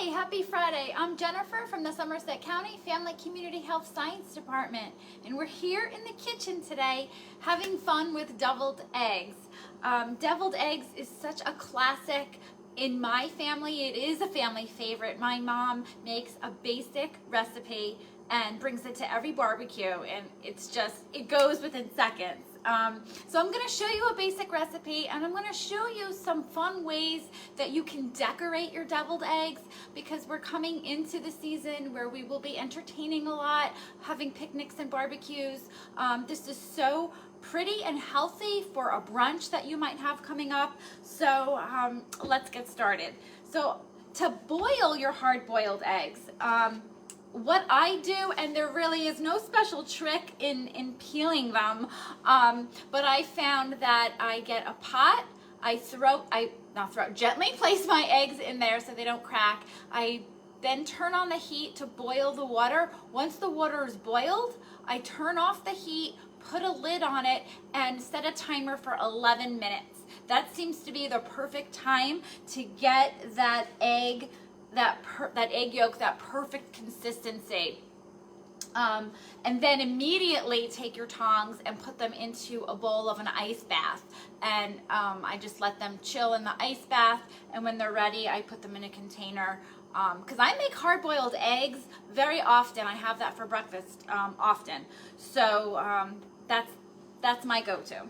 Hi, happy Friday. I'm Jennifer from the Somerset County Family Community Health Science Department, and we're here in the kitchen today having fun with deviled eggs. Deviled eggs is such a classic in my family. It is a family favorite. My mom makes a basic recipe and brings it to every barbecue, and it goes within seconds. So I'm going to show you a basic recipe, and I'm going to show you some fun ways that you can decorate your deviled eggs, because we're coming into the season where we will be entertaining a lot, having picnics and barbecues. This is so pretty and healthy for a brunch that you might have coming up. So let's get started. So to boil your hard-boiled eggs, what I do, and there really is no special trick in peeling them, but I found that I get a pot, gently place my eggs in there so they don't crack. I then turn on the heat to boil the water. Once the water is boiled, I turn off the heat, put a lid on it, and set a timer for 11 minutes. That seems to be the perfect time to get that egg yolk, that perfect consistency. And then immediately take your tongs and put them into a bowl of an ice bath. And I just let them chill in the ice bath, and when they're ready, I put them in a container. Because I make hard-boiled eggs very often. I have that for breakfast often. So that's my go-to.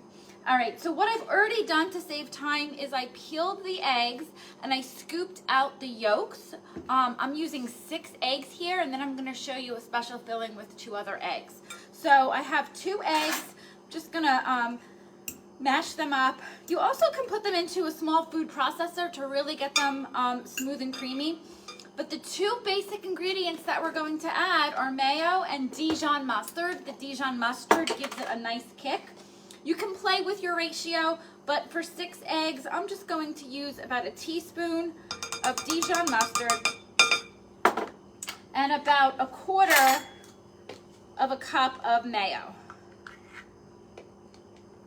All right, so what I've already done to save time is I peeled the eggs and I scooped out the yolks. I'm using 6 eggs here, and then I'm gonna show you a special filling with 2 other eggs. So I have 2 eggs, just gonna mash them up. You also can put them into a small food processor to really get them smooth and creamy. But the 2 basic ingredients that we're going to add are mayo and Dijon mustard. The Dijon mustard gives it a nice kick. You can play with your ratio, but for 6 eggs, I'm just going to use about a teaspoon of Dijon mustard and about 1/4 of a cup of mayo.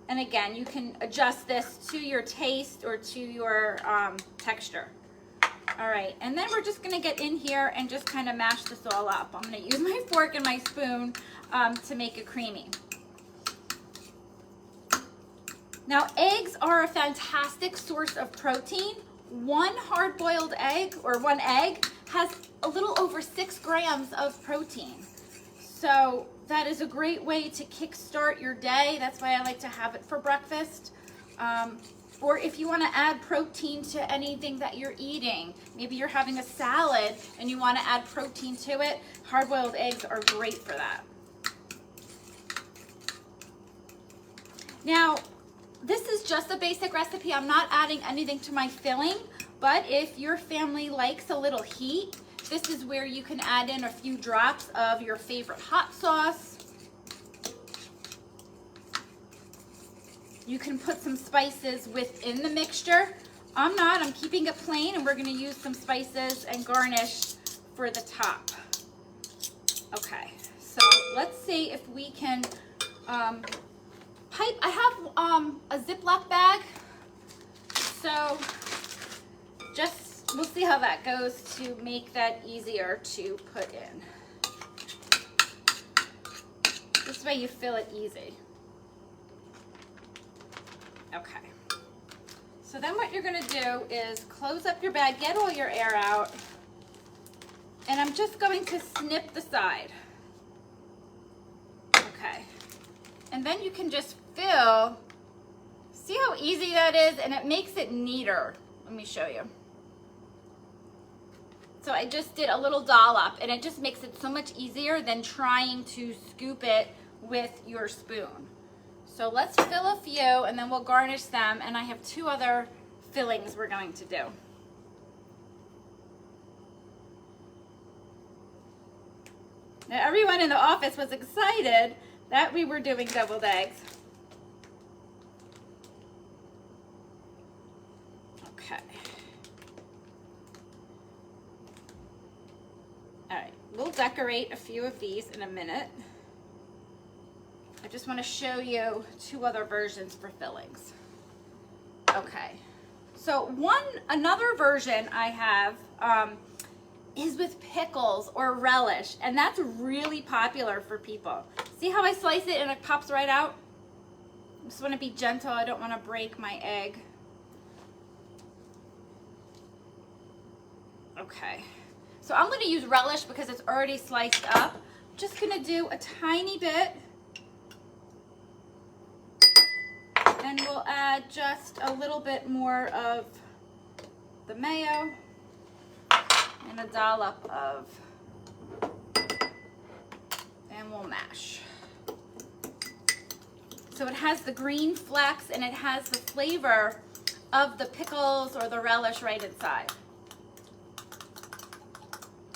And again, you can adjust this to your taste or to your texture. All right, and then we're just gonna get in here and just kind of mash this all up. I'm gonna use my fork and my spoon to make it creamy. Now, eggs are a fantastic source of protein. 1 hard-boiled egg, or 1 egg, has a little over 6 grams of protein. So that is a great way to kickstart your day. That's why I like to have it for breakfast. Or if you want to add protein to anything that you're eating, maybe you're having a salad and you want to add protein to it, hard-boiled eggs are great for that. Now, this is just a basic recipe. I'm not adding anything to my filling, but if your family likes a little heat, this is where you can add in a few drops of your favorite hot sauce. You can put some spices within the mixture. I'm keeping it plain, and we're gonna use some spices and garnish for the top. Okay, so let's see if we can I have a Ziploc bag, so we'll see how that goes to make that easier to put in. This way you fill it easy. Okay. So then what you're gonna do is close up your bag, get all your air out, and I'm just going to snip the side. Okay. And then you can just fill. See how easy that is? And it makes it neater. Let me show you. So I just did a little dollop, and it just makes it so much easier than trying to scoop it with your spoon. So let's fill a few, and then we'll garnish them, and I have 2 other fillings we're going to do. Now, everyone in the office was excited that we were doing deviled eggs. Okay. All right, we'll decorate a few of these in a minute. I just want to show you 2 other versions for fillings. Okay, so another version I have is with pickles or relish, and that's really popular for people. See how I slice it and it pops right out? I just want to be gentle. I don't want to break my egg. Okay, so I'm going to use relish because it's already sliced up. I'm just going to do a tiny bit, and we'll add just a little bit more of the mayo and a dollop of, and we'll mash. So it has the green flecks and it has the flavor of the pickles or the relish right inside.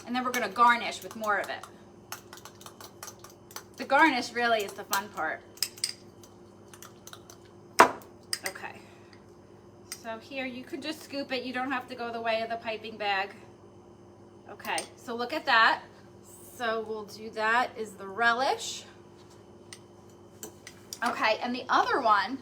And then we're going to garnish with more of it. The garnish really is the fun part. Okay. So here you could just scoop it. You don't have to go the way of the piping bag. Okay, so look at that. So we'll do that is the relish. Okay, and the other one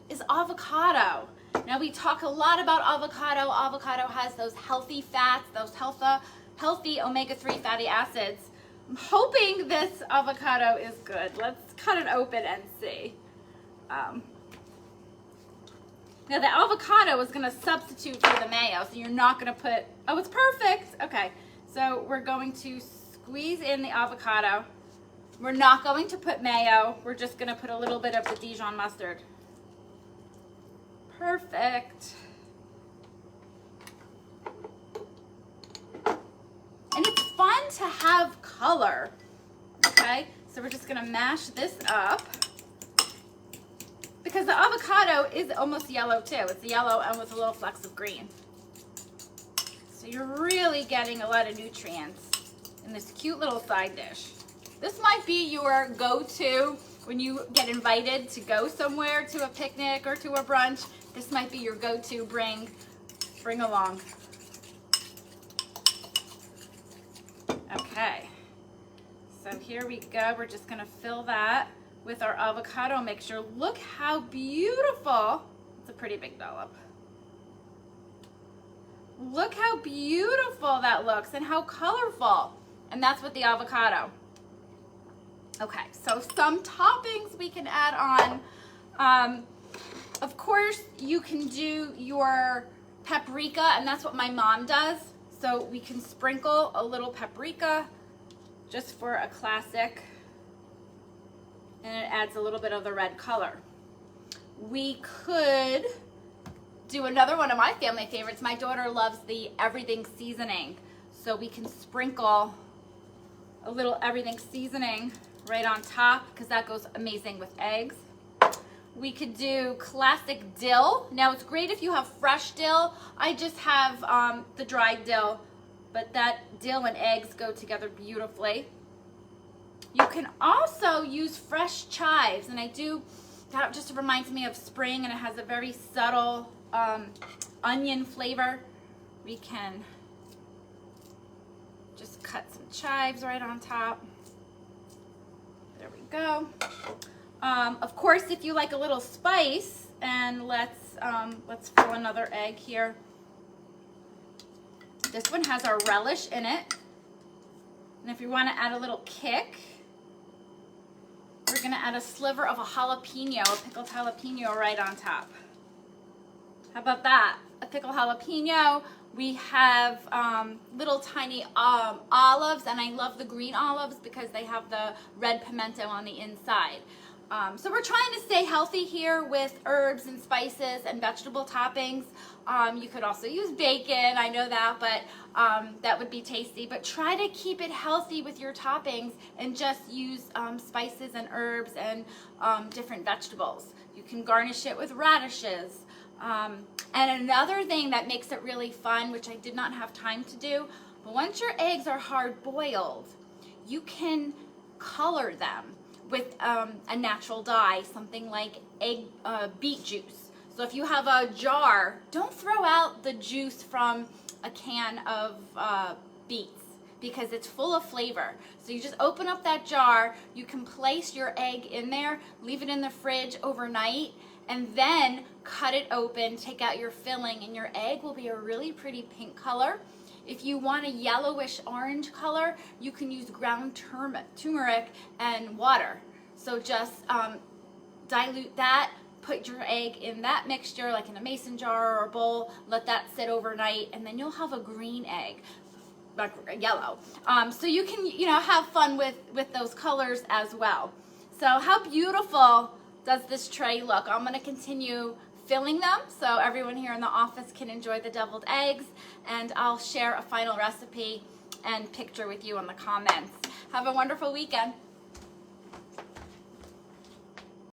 is avocado. Now we talk a lot about avocado. Avocado has those healthy fats, those healthy omega-3 fatty acids. I'm hoping this avocado is good. Let's cut it open and see. Now the avocado is going to substitute for the mayo, so you're not going to put, oh, it's perfect. Okay, so we're going to squeeze in the avocado. We're not going to put mayo. We're just going to put a little bit of the Dijon mustard. Perfect. And it's fun to have color. Okay, so we're just going to mash this up. Because the avocado is almost yellow too. It's yellow and with a little flecks of green. So you're really getting a lot of nutrients in this cute little side dish. This might be your go-to when you get invited to go somewhere, to a picnic or to a brunch. This might be your go-to bring along. Okay, so here we go. We're just gonna fill that with our avocado mixture. Look how beautiful. It's a pretty big dollop. Look how beautiful that looks and how colorful. And that's with the avocado. Okay, so some toppings we can add on. Of course, you can do your paprika, and that's what my mom does. So we can sprinkle a little paprika just for a classic, and it adds a little bit of the red color. We could do another one of my family favorites. My daughter loves the everything seasoning, so we can sprinkle a little everything seasoning right on top because that goes amazing with eggs. We could do classic dill. Now it's great if you have fresh dill. I just have the dried dill, but that dill and eggs go together beautifully. You can also use fresh chives, and that just reminds me of spring, and it has a very subtle onion flavor. We can just cut some chives right on top. There we go. Of course, if you like a little spice, and let's fill another egg here. This one has our relish in it. And if you want to add a little kick, we're going to add a sliver of a jalapeno, a pickled jalapeno right on top. How about that? A pickled jalapeno. We have little tiny olives, and I love the green olives because they have the red pimento on the inside. So we're trying to stay healthy here with herbs and spices and vegetable toppings. You could also use bacon, I know that, but that would be tasty. But try to keep it healthy with your toppings and just use spices and herbs and different vegetables. You can garnish it with radishes. And another thing that makes it really fun, which I did not have time to do, but once your eggs are hard boiled, you can color them with a natural dye, something like beet juice. So if you have a jar, don't throw out the juice from a can of beets because it's full of flavor. So you just open up that jar, you can place your egg in there, leave it in the fridge overnight, and then cut it open, take out your filling, and your egg will be a really pretty pink color. If you want a yellowish orange color, you can use ground turmeric and water. So just dilute that, put your egg in that mixture, like in a mason jar or a bowl, let that sit overnight, and then you'll have a green egg, like yellow. So you can, have fun with those colors as well. So how beautiful does this tray look? I'm going to continue filling them so everyone here in the office can enjoy the deviled eggs, and I'll share a final recipe and picture with you in the comments. Have a wonderful weekend.